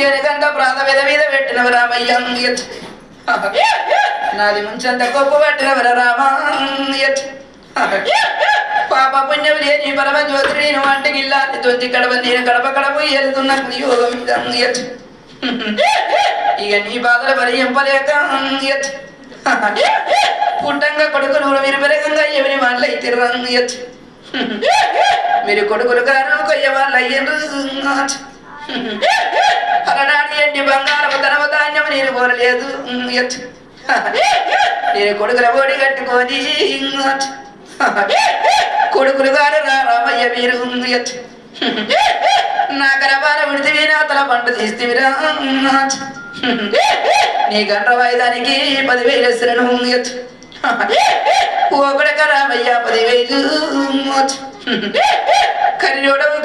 ఏనుగంట ప్రాత మీద మీద పెట్టినవ రామయ్య నాది ముంచంత గొప్ప పట్టినవర రామ పాప పుణ్యం లేని పరమ జ్యోతి నేను వంటికి ఇల్లాన్ని తొంచి కడవ నేను కడప కడప ఏరుతున్న యోగం ఇక నీ బాధల మరి ఎంపలేక పుట్టంగా కొడుకులు మీరు పెరగంగా ఎవరి వాళ్ళు అయితే మీరు కొడుకులు గారు కొయ్య వాళ్ళు అయ్యారు అలనాటి ఎండి బంగారము ధనమ ధాన్యం నేను కోరలేదు నేను కొడుకుల ఓడి కట్టుకొని కొడుకులు గారు రామయ్య మీరు నా గర్భాన విడితే నా తల పంట తీస్తేవిరా నీ గంట వాయిదానికి 10,000 ఇస్తున్నాను ఓ కొడుక రామయ్య 10,000 కరిలోడవు